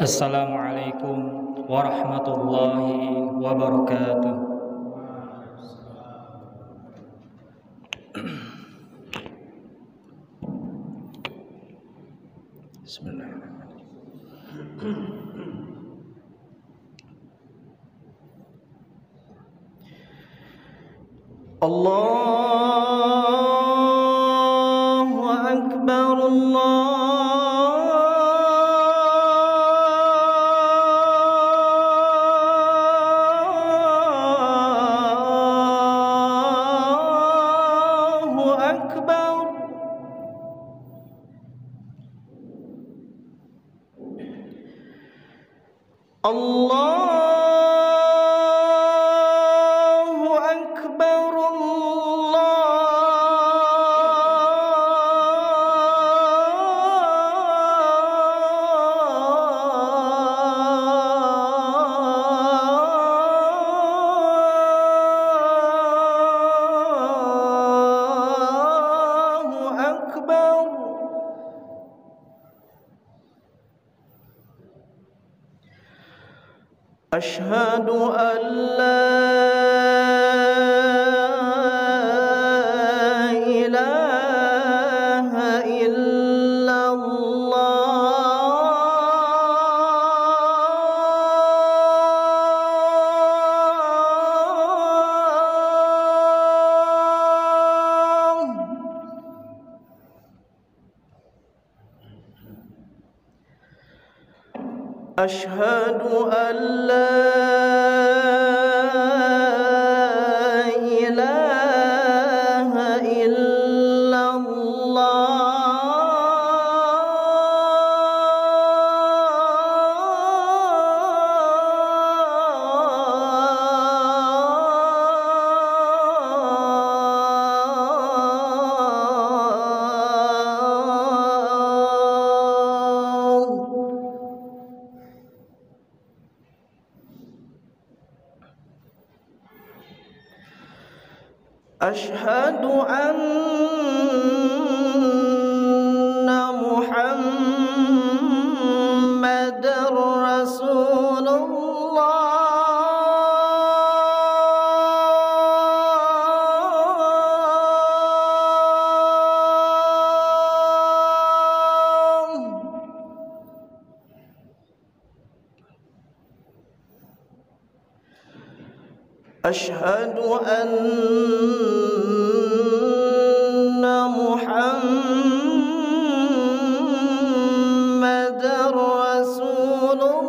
Assalamualaikum warahmatullahi wabarakatuh. Bismillahirrahmanirrahim. Allahu Akbar, Allahu Akbar. Allahu Akbar, Allahu Akbar. Asyhadu an la ilaha illallah. Asyhadu an la ilaha illallah. Asyhadu anna Muhammadar Rasulullah. Asyhadu anna Muhammadar Rasulullah.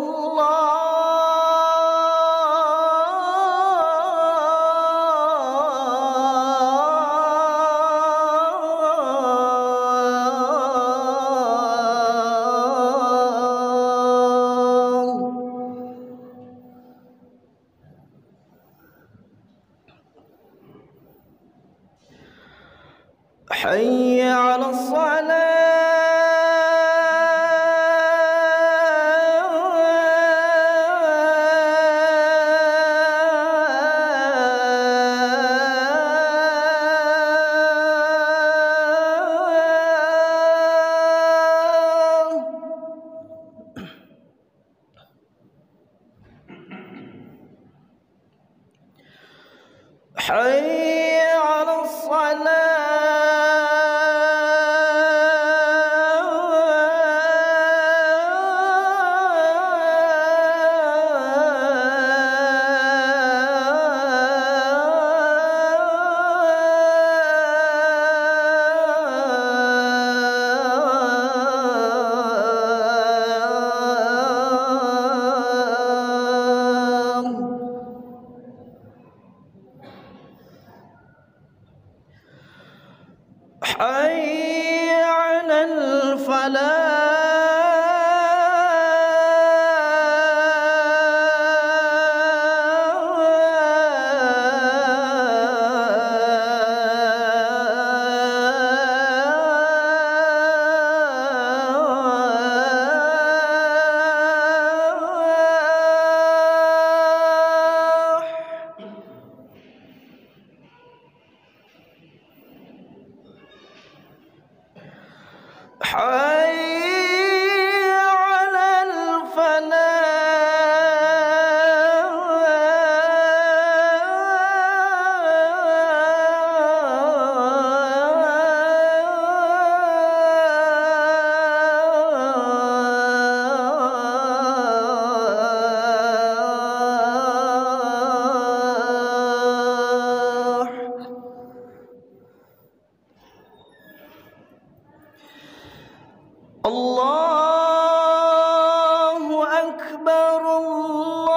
Hayya 'alas salah. Hayya 'alas salah. حي على الفلاح. حي على الفلاح. Allahu Akbar, Allahu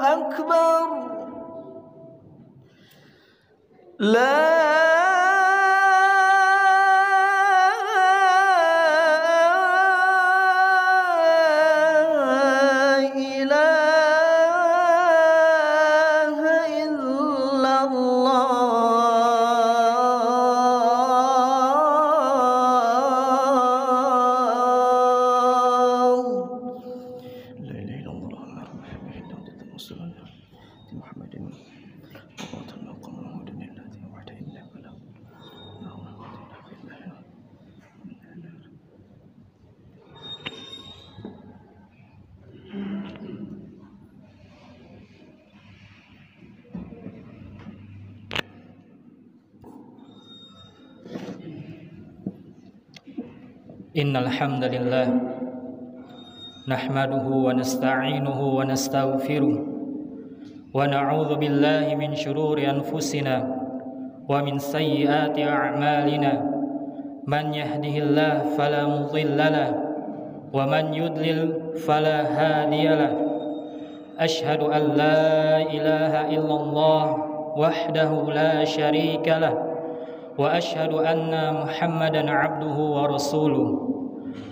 Akbar. La Innal hamdalillah nahmaduhu wa nasta'inuhu wa nastaghfiruh wa na'udzu billahi min shururi anfusina wa min sayyiati a'malina man yahdihillahu fala mudilla lahu wa man yudlil fala hadiya lahu ashhadu an la ilaha illallah wahdahu la syarika lahu wa ashhadu anna Muhammadan abduhu wa rasuluh.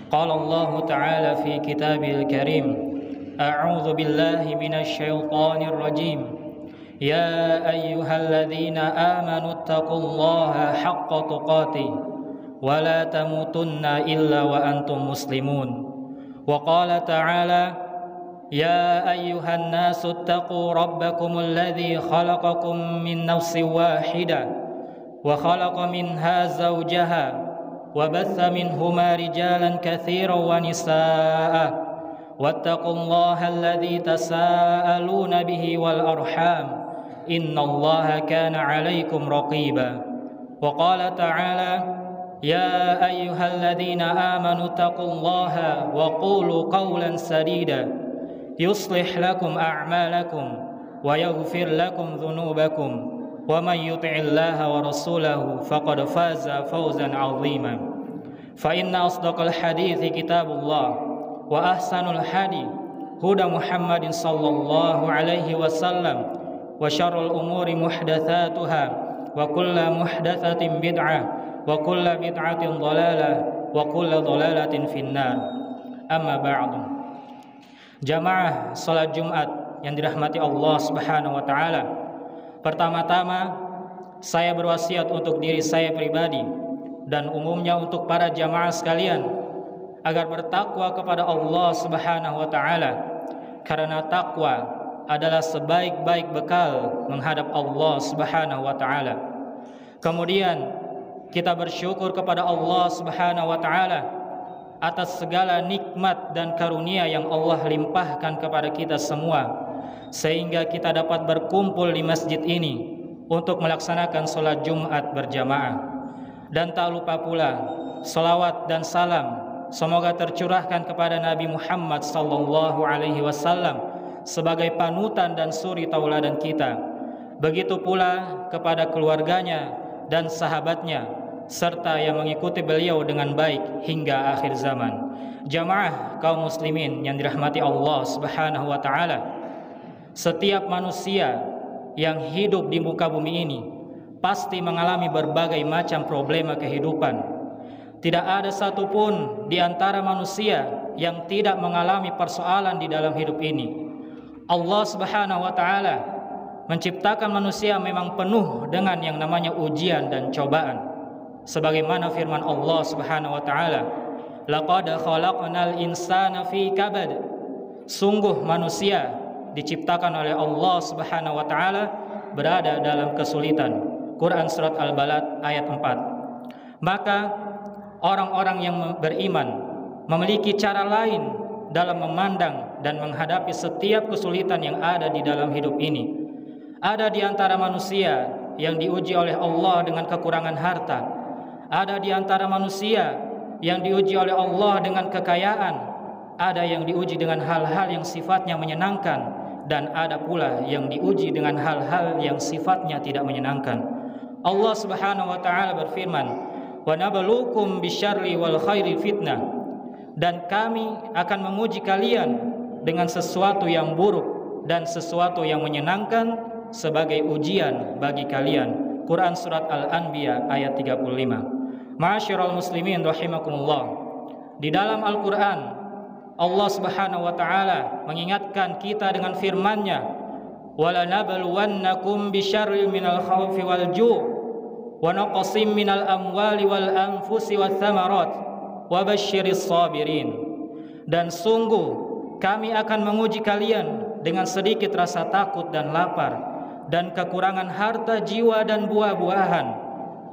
Qala Allah Ta'ala fi Kitabil Karim, a'udzu billahi minasy syaithanir rajim. Ya ayyuhalladzina amanu taqullaha haqqa tuqatih wa la tamutunna illa wa antum muslimun. Wa qala ta'ala, ya ayyuhan nasu taqu rabbakumul ladzi khalaqakum min nafsin wahidah وخلق منها زوجها وبث منهما رجالا كثيرا ونساء واتقوا الله الذي تساءلون به والأرحام إن الله كان عليكم رقيبا وقال تعالى يا أيها الذين آمنوا اتقوا الله وقولوا قولا سديدا يصلح لكم أعمالكم ويغفر لكم ذنوبكم ومن يطع الله ورسوله فقد فاز فوزا عظيما فإن أصدق الحديث كتاب الله وأحسن الهدي هدى محمد صلى الله عليه وسلم وشر الأمور محدثاتها وكل محدثة بدعة وكل بدعة ضلالة وكل ضلالة في النار أما بعد. Jamaah salat Jumat yang dirahmati Allah Subhanahu wa taala. Pertama-tama, saya berwasiat untuk diri saya pribadi dan umumnya untuk para jamaah sekalian agar bertakwa kepada Allah Subhanahu wa taala, karena takwa adalah sebaik-baik bekal menghadap Allah Subhanahu wa taala. Kemudian kita bersyukur kepada Allah Subhanahu wa taala atas segala nikmat dan karunia yang Allah limpahkan kepada kita semua, sehingga kita dapat berkumpul di masjid ini untuk melaksanakan sholat Jumat berjamaah. Dan tak lupa pula salawat dan salam semoga tercurahkan kepada Nabi Muhammad sallallahu alaihi wasallam sebagai panutan dan suri tauladan kita. Begitu pula kepada keluarganya dan sahabatnya serta yang mengikuti beliau dengan baik hingga akhir zaman. Jamaah kaum muslimin yang dirahmati Allah Subhanahu wa taala, setiap manusia yang hidup di muka bumi ini pasti mengalami berbagai macam problema kehidupan. Tidak ada satupun di antara manusia yang tidak mengalami persoalan di dalam hidup ini. Allah Subhanahu wa taala menciptakan manusia memang penuh dengan yang namanya ujian dan cobaan. Sebagaimana firman Allah Subhanahu wa taala, laqad khalaqnal insana fi kabad. Sungguh manusia diciptakan oleh Allah Subhanahu wa taala berada dalam kesulitan. Quran surat Al-Balad ayat 4. Maka orang-orang yang beriman memiliki cara lain dalam memandang dan menghadapi setiap kesulitan yang ada di dalam hidup ini. Ada di antara manusia yang diuji oleh Allah dengan kekurangan harta. Ada di antara manusia yang diuji oleh Allah dengan kekayaan. ada yang diuji dengan hal-hal yang sifatnya menyenangkan, dan ada pula yang diuji dengan hal-hal yang sifatnya tidak menyenangkan. Allah Subhanahu wa taala berfirman, "Wa nabluukum bisyarri wal khairi fitnah." Dan kami akan menguji kalian dengan sesuatu yang buruk dan sesuatu yang menyenangkan sebagai ujian bagi kalian. Quran surat Al-Anbiya ayat 35. Ma'asyiral muslimin rahimakumullah. Di dalam Al-Quran, Allah Subhanahu wa taala mengingatkan kita dengan firman-Nya, "Wala nabluwannakum bisyarri minal khaufi wal ju' wa naqsim minal amwali wal anfusi wath thamarat wa basyiris sabirin." Dan sungguh kami akan menguji kalian dengan sedikit rasa takut dan lapar dan kekurangan harta jiwa dan buah-buahan,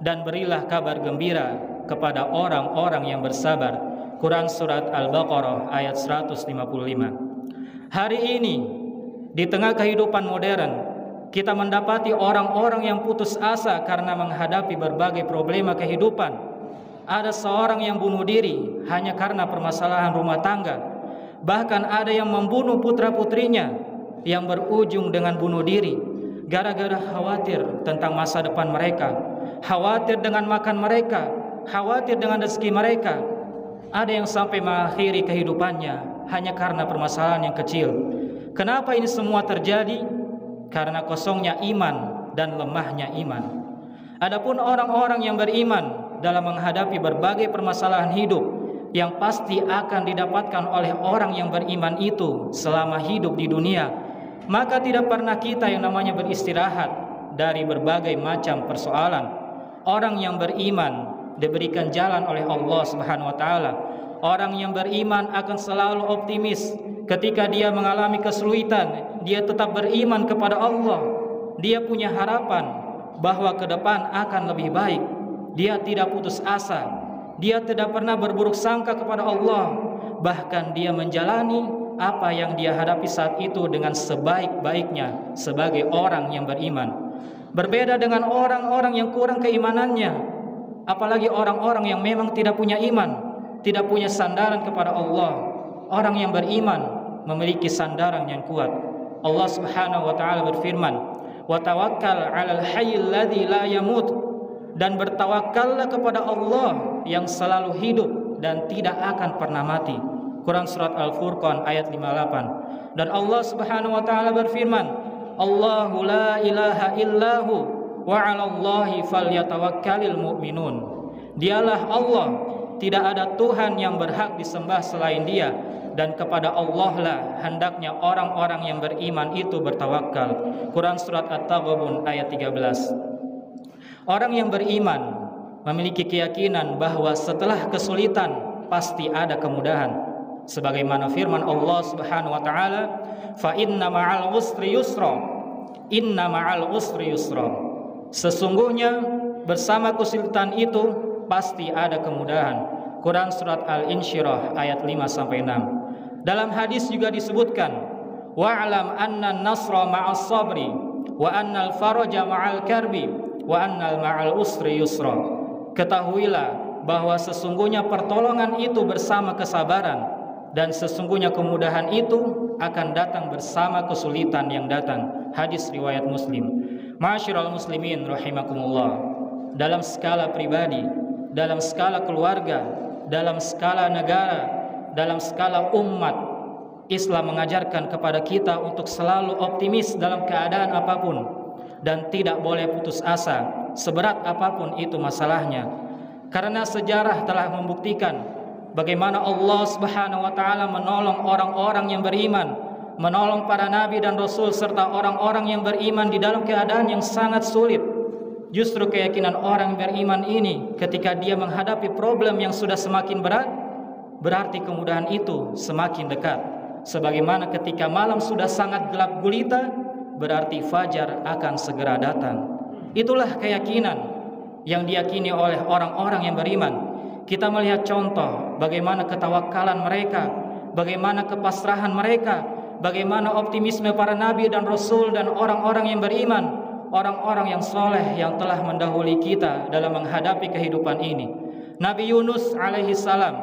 dan berilah kabar gembira kepada orang-orang yang bersabar. Quran surat Al-Baqarah ayat 155. Hari ini di tengah kehidupan modern, kita mendapati orang-orang yang putus asa karena menghadapi berbagai problema kehidupan. Ada seorang yang bunuh diri hanya karena permasalahan rumah tangga. Bahkan ada yang membunuh putra-putrinya yang berujung dengan bunuh diri gara-gara khawatir tentang masa depan mereka, khawatir dengan makan mereka, khawatir dengan rezeki mereka. Ada yang sampai mengakhiri kehidupannya hanya karena permasalahan yang kecil. Kenapa ini semua terjadi? Karena kosongnya iman dan lemahnya iman. Adapun orang-orang yang beriman dalam menghadapi berbagai permasalahan hidup yang pasti akan didapatkan oleh orang yang beriman itu selama hidup di dunia, maka tidak pernah kita yang namanya beristirahat dari berbagai macam persoalan. Orang yang beriman diberikan jalan oleh Allah Subhanahu wa taala. Orang yang beriman akan selalu optimis ketika dia mengalami kesulitan, dia tetap beriman kepada Allah. Dia punya harapan bahwa ke depan akan lebih baik. Dia tidak putus asa. Dia tidak pernah berburuk sangka kepada Allah. Bahkan dia menjalani apa yang dia hadapi saat itu dengan sebaik-baiknya sebagai orang yang beriman. Berbeda dengan orang-orang yang kurang keimanannya, apalagi orang-orang yang memang tidak punya iman, tidak punya sandaran kepada Allah. Orang yang beriman memiliki sandaran yang kuat. Allah Subhanahu wa taala berfirman, "Wa tawakkal 'alal hayyil ladzi la yamut." Dan bertawakallah kepada Allah yang selalu hidup dan tidak akan pernah mati. Quran surat Al-Furqan ayat 58. Dan Allah Subhanahu wa taala berfirman, "Allahu la ilaha illahu wa 'alallahi falyatawakkalul mu'minun." Dialah Allah, tidak ada Tuhan yang berhak disembah selain Dia, dan kepada Allah lah hendaknya orang-orang yang beriman itu bertawakal. Quran surat At-Taghabun ayat 13. Orang yang beriman memiliki keyakinan bahwa setelah kesulitan pasti ada kemudahan. Sebagaimana firman Allah Subhanahu wa taala, "Fa inna ma'al usri yusra." Inna ma'al usri yusra. Sesungguhnya bersama kesulitan itu pasti ada kemudahan. Quran surat Al-Insyirah ayat 5 sampai 6. Dalam hadis juga disebutkan, "Wa'lam anna an-nasra ma'as sabri wa anna al-faraja ma'al karbi wa anna ma'al usri yusra." Ketahuilah bahwa sesungguhnya pertolongan itu bersama kesabaran, dan sesungguhnya kemudahan itu akan datang bersama kesulitan yang datang. Hadis riwayat Muslim. Ma'asyiral muslimin rahimakumullah. Dalam skala pribadi, dalam skala keluarga, dalam skala negara, dalam skala umat, Islam mengajarkan kepada kita untuk selalu optimis dalam keadaan apapun dan tidak boleh putus asa seberat apapun itu masalahnya. Karena sejarah telah membuktikan bagaimana Allah Subhanahu wa taala menolong orang-orang yang beriman, menolong para nabi dan rasul serta orang-orang yang beriman di dalam keadaan yang sangat sulit. Justru keyakinan orang beriman ini ketika dia menghadapi problem yang sudah semakin berat, berarti kemudahan itu semakin dekat. Sebagaimana ketika malam sudah sangat gelap gulita, berarti fajar akan segera datang. Itulah keyakinan yang diyakini oleh orang-orang yang beriman. Kita melihat contoh bagaimana ketawakalan mereka, bagaimana kepasrahan mereka, bagaimana optimisme para nabi dan rasul dan orang-orang yang beriman, orang-orang yang soleh yang telah mendahului kita dalam menghadapi kehidupan ini. Nabi Yunus alaihi salam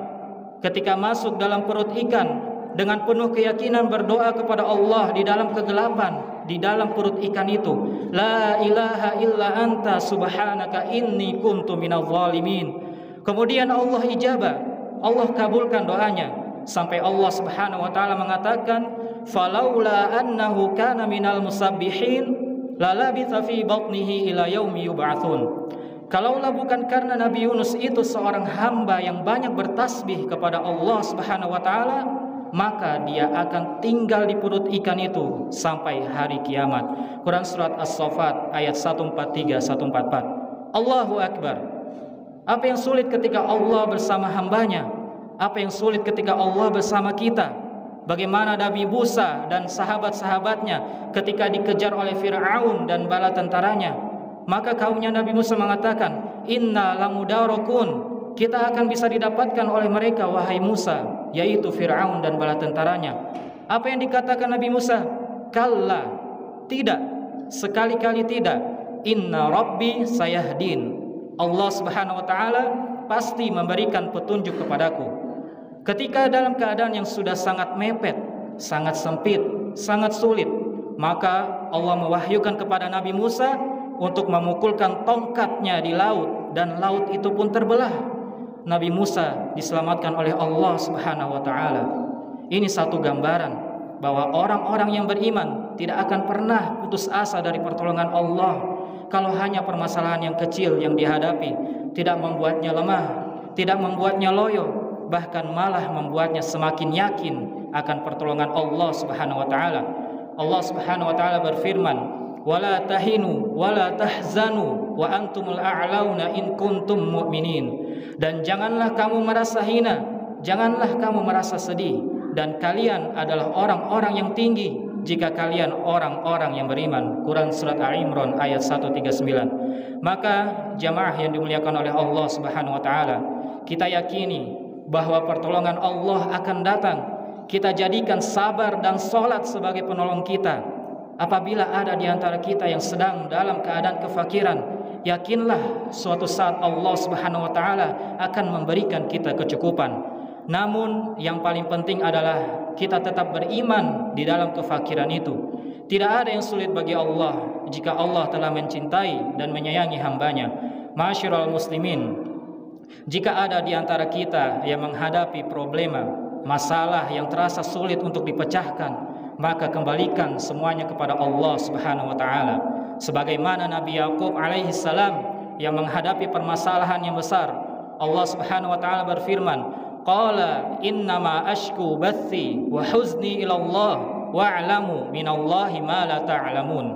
ketika masuk dalam perut ikan dengan penuh keyakinan berdoa kepada Allah di dalam kegelapan, di dalam perut ikan itu, la ilaha illa anta subhanaka inni kuntu minadh dhalimin. Kemudian Allah ijabah, Allah kabulkan doanya, sampai Allah Subhanahu wa taala mengatakan, falaula annahu kana minal musabbihin lalabitha fi batnihi ila yaumi yub'atsun. Kalaulah bukan karena Nabi Yunus itu seorang hamba yang banyak bertasbih kepada Allah Subhanahu wa taala, maka dia akan tinggal di perut ikan itu sampai hari kiamat. Quran surat As-Saffat ayat 143 144. Allahu Akbar. Apa yang sulit ketika Allah bersama hambanya? Apa yang sulit ketika Allah bersama kita? Bagaimana Nabi Musa dan sahabat-sahabatnya ketika dikejar oleh Fir'aun dan bala tentaranya? Maka kaumnya Nabi Musa mengatakan, inna lamudarakun, kita akan bisa didapatkan oleh mereka wahai Musa, yaitu Fir'aun dan bala tentaranya. Apa yang dikatakan Nabi Musa? Kalla, tidak, sekali-kali tidak. Inna rabbi sayahdin, Allah Subhanahu wa taala pasti memberikan petunjuk kepadaku. Ketika dalam keadaan yang sudah sangat mepet, sangat sempit, sangat sulit, maka Allah mewahyukan kepada Nabi Musa untuk memukulkan tongkatnya di laut, dan laut itu pun terbelah. Nabi Musa diselamatkan oleh Allah Subhanahu wa taala. Ini satu gambaran bahwa orang-orang yang beriman tidak akan pernah putus asa dari pertolongan Allah. Kalau hanya permasalahan yang kecil yang dihadapi tidak membuatnya lemah, tidak membuatnya loyo, bahkan malah membuatnya semakin yakin akan pertolongan Allah Subhanahu wa taala. Allah Subhanahu wa taala berfirman, wala tahinu wala tahzanu wa antumul a'launa in kuntum mu'minin. Dan janganlah kamu merasa hina, janganlah kamu merasa sedih, dan kalian adalah orang-orang yang tinggi jika kalian orang-orang yang beriman. Quran surat Al-Imran ayat 139. Maka jamaah yang dimuliakan oleh Allah Subhanahu wa taala, kita yakini bahwa pertolongan Allah akan datang. Kita jadikan sabar dan salat sebagai penolong kita. Apabila ada di antara kita yang sedang dalam keadaan kefakiran, yakinlah suatu saat Allah Subhanahu wa taala akan memberikan kita kecukupan. Namun yang paling penting adalah kita tetap beriman di dalam kefakiran itu. Tidak ada yang sulit bagi Allah jika Allah telah mencintai dan menyayangi hambanya. Ma'asyiral muslimin, jika ada di antara kita yang menghadapi problema, masalah yang terasa sulit untuk dipecahkan, maka kembalikan semuanya kepada Allah Subhanahu wa taala. Sebagaimana Nabi Yakub alaihi salam yang menghadapi permasalahan yang besar, Allah Subhanahu wa taala berfirman, qala innama ashku bathi wa huzni ila Allah wa'lamu minallahi ma la ta'lamun.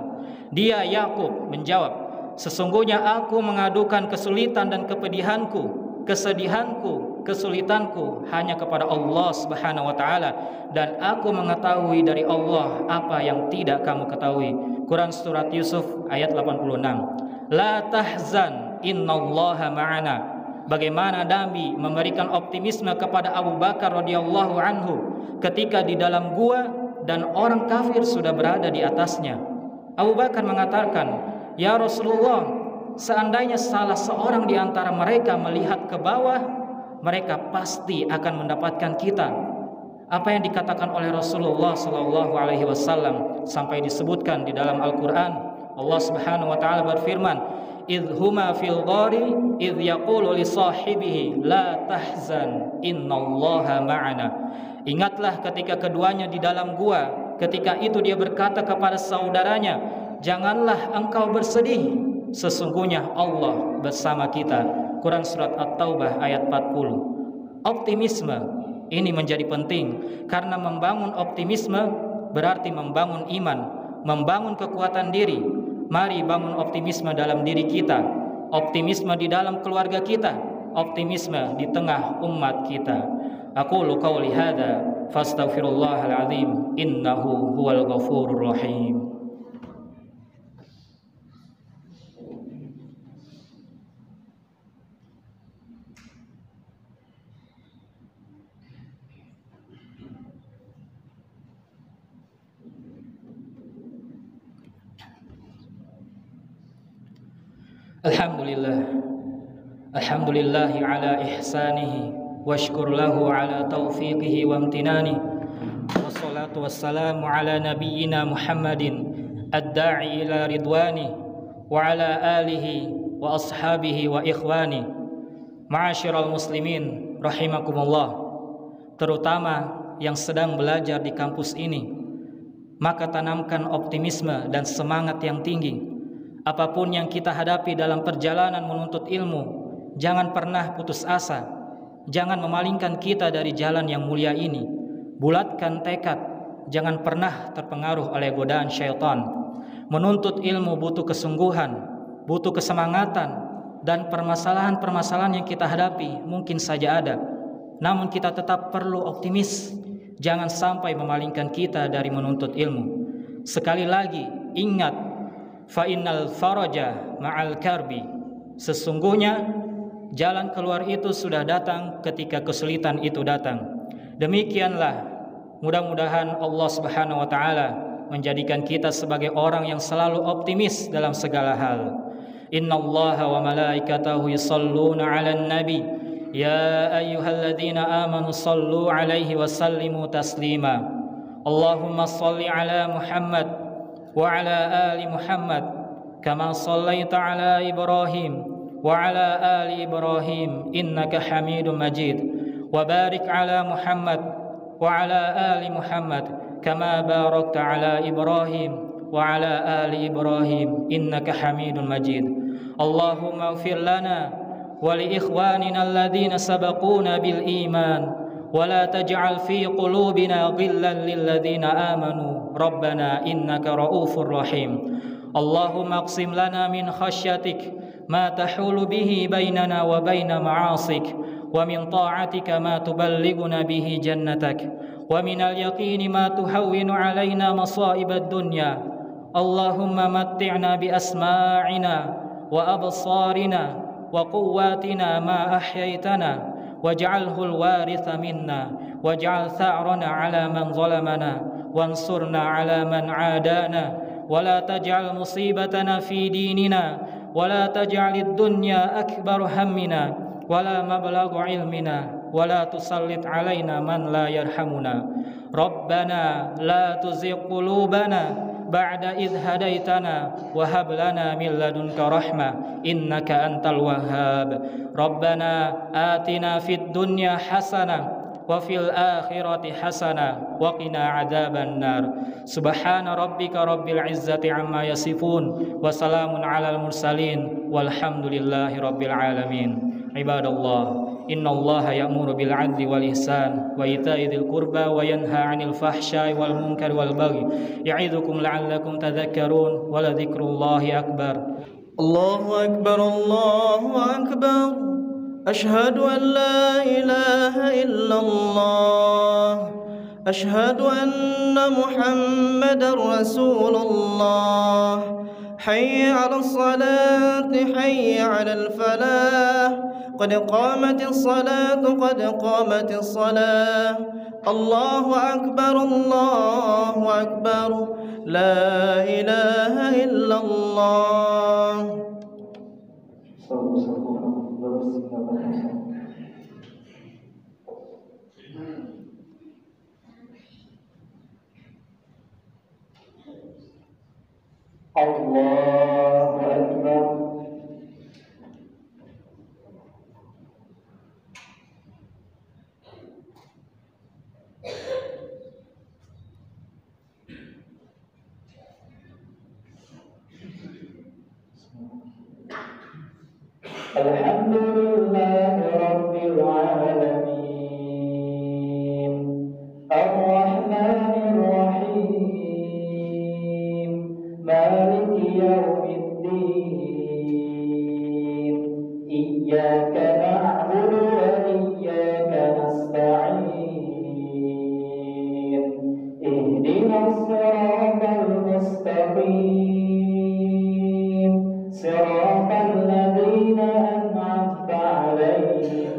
Dia Yakub menjawab, sesungguhnya aku mengadukan kesulitan dan kepedihanku, kesedihanku, kesulitanku hanya kepada Allah Subhanahu wa taala, dan aku mengetahui dari Allah apa yang tidak kamu ketahui. Quran surat Yusuf ayat 86. La tahzan innallaha ma'ana. Bagaimana Nabi memberikan optimisme kepada Abu Bakar radhiyallahu anhu ketika di dalam gua dan orang kafir sudah berada di atasnya. Abu Bakar mengatakan, ya Rasulullah, seandainya salah seorang di antara mereka melihat ke bawah, mereka pasti akan mendapatkan kita. Apa yang dikatakan oleh Rasulullah sallallahu alaihi wasallam sampai disebutkan di dalam Al-Qur'an. Allah Subhanahu wa taala berfirman, idhuma fil ghari idh yaqulu li sahibihi la tahzan innallaha ma'ana. Ingatlah ketika keduanya di dalam gua, ketika itu dia berkata kepada saudaranya, janganlah engkau bersedih, sesungguhnya Allah bersama kita. Quran surat At-Taubah ayat 40. Optimisme ini menjadi penting karena membangun optimisme berarti membangun iman, membangun kekuatan diri. Mari bangun optimisme dalam diri kita, optimisme di dalam keluarga kita, optimisme di tengah umat kita. Aqulu qawli hadza fastaghfirullahal azim innahu huwal ghafurur rahim. Alhamdulillahi ala ihsanihi washkur lahu ala taufiqihi wa amtinani wassalatu wassalamu ala nabiyyina Muhammadin ad-da'i ila ridwani wa ala alihi wa ashabihi wa ikhwani. Ma'asyiral muslimin rahimakumullah, terutama yang sedang belajar di kampus ini, maka tanamkan optimisme dan semangat yang tinggi. Apapun yang kita hadapi dalam perjalanan menuntut ilmu, jangan pernah putus asa. Jangan memalingkan kita dari jalan yang mulia ini. Bulatkan tekad, jangan pernah terpengaruh oleh godaan syaitan. Menuntut ilmu butuh kesungguhan, butuh kesemangatan, dan permasalahan-permasalahan yang kita hadapi mungkin saja ada. Namun kita tetap perlu optimis. Jangan sampai memalingkan kita dari menuntut ilmu. Sekali lagi, ingat, fa innal faraja ma'al karbi. Sesungguhnya jalan keluar itu sudah datang ketika kesulitan itu datang. Demikianlah, mudah-mudahan Allah Subhanahu wa taala menjadikan kita sebagai orang yang selalu optimis dalam segala hal. Innallaha wa malaikatahu yusholluna 'alan nabi ya ayyuhalladzina amanu shallu 'alaihi wa sallimu taslima. Allahumma shalli 'ala Muhammad wa 'ala ali Muhammad kama shallaita 'ala Ibrahim wa 'ala ali Ibrahim innaka Hamidum Majid. وبارك على محمد وعلى آل محمد كما باركت على إبراهيم وعلى آل إبراهيم إنك حميد مجيد. اللهم اغفر لنا ولإخواننا الذين سبقونا بالإيمان ولا تجعل في قلوبنا غلا للذين آمنوا ربنا إنك رؤوف رحيم. اللهم اقسم لنا من خشيتك ما تحول به بيننا وبين معاصيك ومن طاعتك ما تبلغنا به جنتك ومن اليقين ما تهون علينا مصائب الدنيا. اللهم متعنا بأسماعنا وأبصارنا وقواتنا ما أحييتنا واجعله الوارث منا واجعل ثأرنا على من ظلمنا وانصرنا على من عادانا ولا تجعل مصيبتنا في ديننا ولا تجعل الدنيا أكبر همنا ولا مبلغ علمنا ولا تسلط علينا من لا يرحمنا. ربنا لا تزغ قلوبنا بعد إذ هديتنا وهب لنا من لدنك رحمة إنك أنت الوهاب. ربنا آتنا في الدنيا حسنة وفي الآخرة حسنة وقنا عذاب النار. سبحان ربك رب العزة عما يصفون وسلام على المرسلين والحمد لله رب العالمين. عباد الله إن الله يأمر بالعدل والإحسان وإيتاء ذي القربى وينهى عن الفحشاء والمنكر والبغي يعظكم لعلكم تذكرون ولذكر الله أكبر. الله أكبر الله أكبر أشهد أن لا إله إلا الله أشهد أن محمدا رسول الله. حي على الصلاة حي على الفلاح قد قامت الصلاة قد قامت الصلاة. الله أكبر الله أكبر لا إله إلا الله. الله أكبر. الحمد لله رب العالمين الرحمن الرحيم مالك يوم الدين إياك نعبد وإياك نستعين اهدنا الصراط المستقيم صراط الذين أنعمت عليهم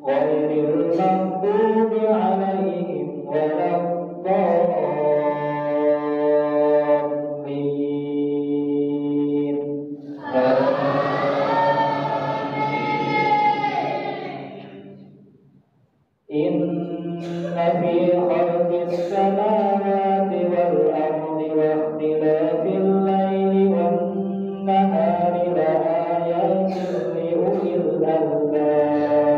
غير المغضوب عليهم ولا الضالين. إن في خلق السماوات والأرض واختلاف الليل والنهار لآيات لأولي الألباب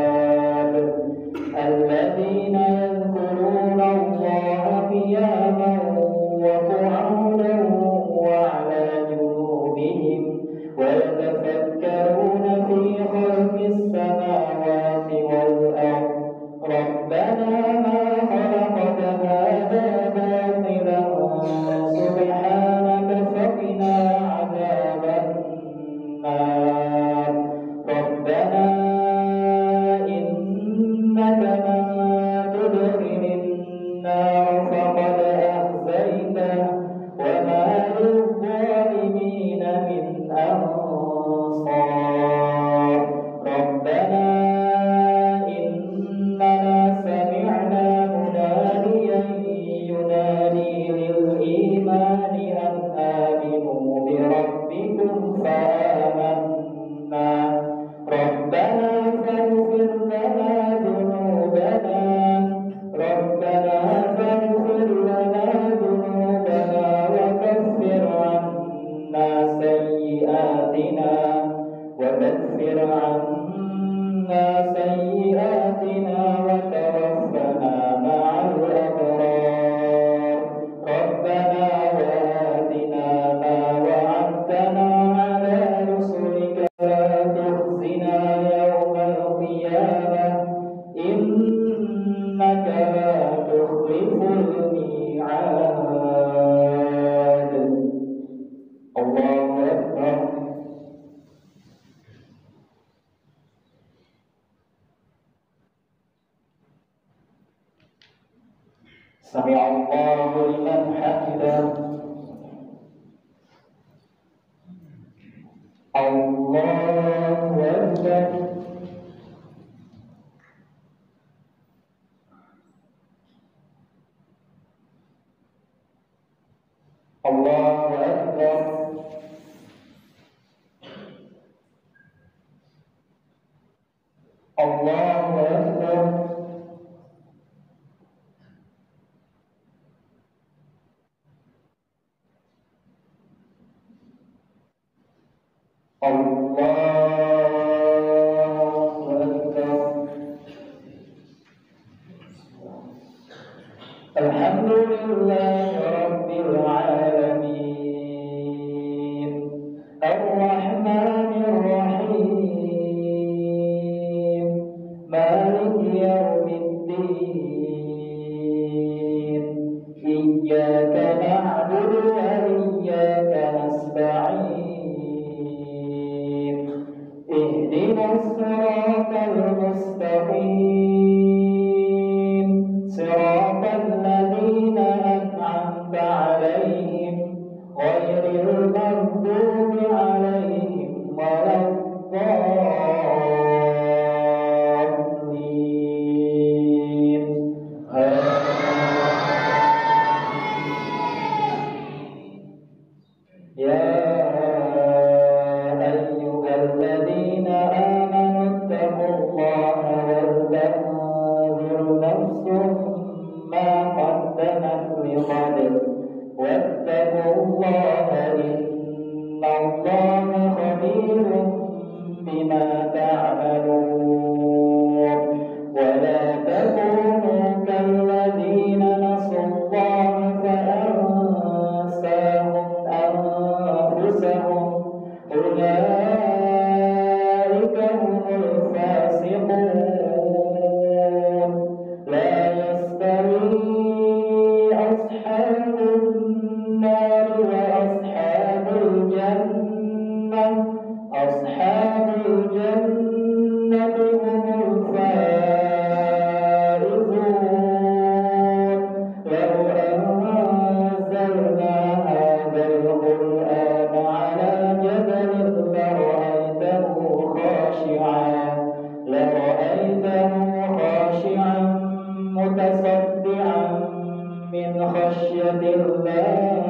الذين يذكرون الله قياما وقعودا وعلى جنوبهم ويتفكرون في خلق السماوات والأرض ربنا ما خلقت هذا باطلا سبحانك فقنا عذاب النار ربنا إنك من تدخل النار فقد أخزيته وما للظالمين من أنصار ربنا إننا سمعنا مناديا ينادي للإيمان أن آمنوا بربكم فآمنا ربنا فاغفر لنا ذنوبنا وكفر عنا سيئاتنا وتوفنا مع الأبرار ربنا وآتنا ما وعدتنا على رسلك لا تخزنا يوم القيامة إنك لا تخلف الميعاد الله أكبر سمع الله لمن حمده الله أكبر الله أكبر الله أكبر الحمد لله رب العالمين الرحمن الرحيم مالك يوم الدين إياك نعبد وإياك نستعين اهدنا الصراط المستقيم صراط الذين أنعمت عليهم غير المغضوب عليهم ولا الضالين يا أيها الذين آمنوا اتقوا الله ولتنظر نفس ما قدمت لغد واتقوا الله إن الله خبير بما تعملون ولا تكونوا كالذين نسوا الله فأنساهم أنفسهم أولئك هم الفاسقون لا يستوي أصحاب النار وأصحاب الجنة أصحاب الجنة هم الفائزون لو أنزلنا هذا القرآن على جبل لرأيته خاشعا متصدعا من خشية الله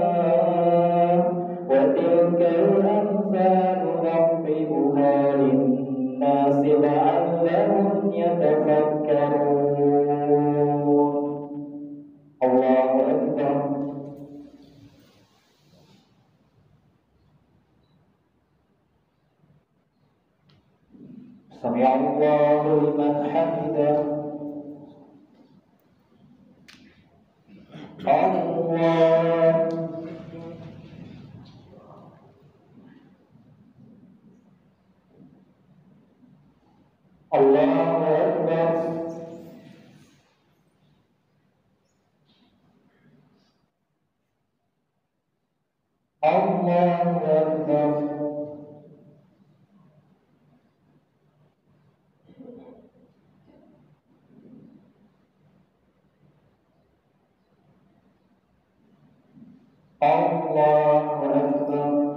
وتلك الأمثال نضربها للناس لعلهم يتفكرون الله لمن حمده الله الله أكبر الله أكبر الله أكبر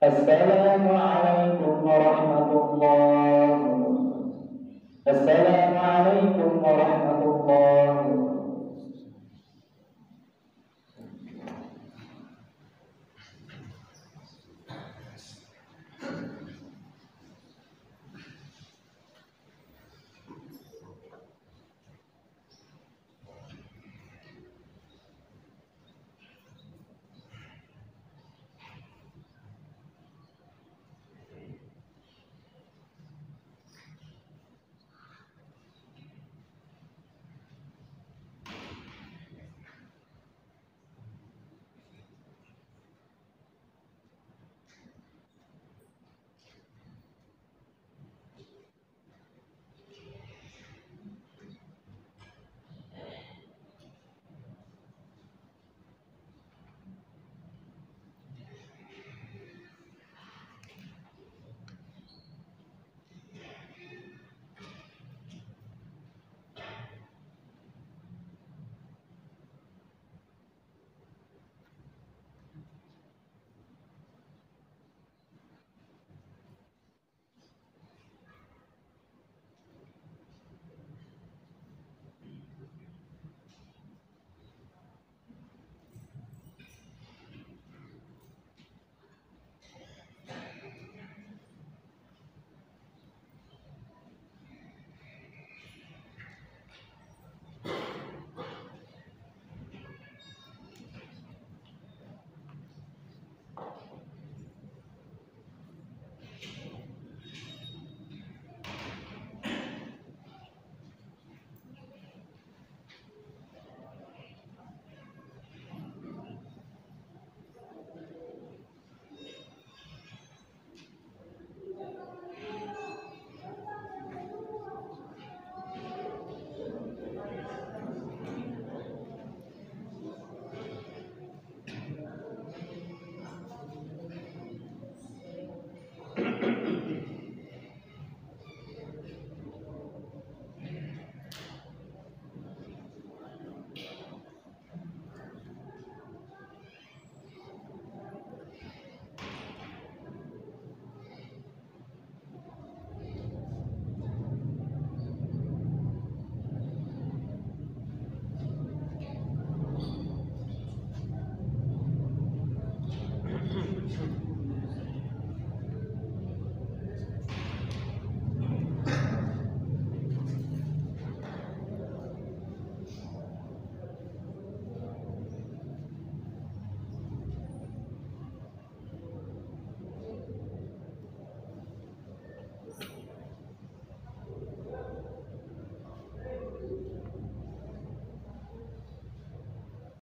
السلام عليكم ورحمة الله. السلام عليكم ورحمة الله.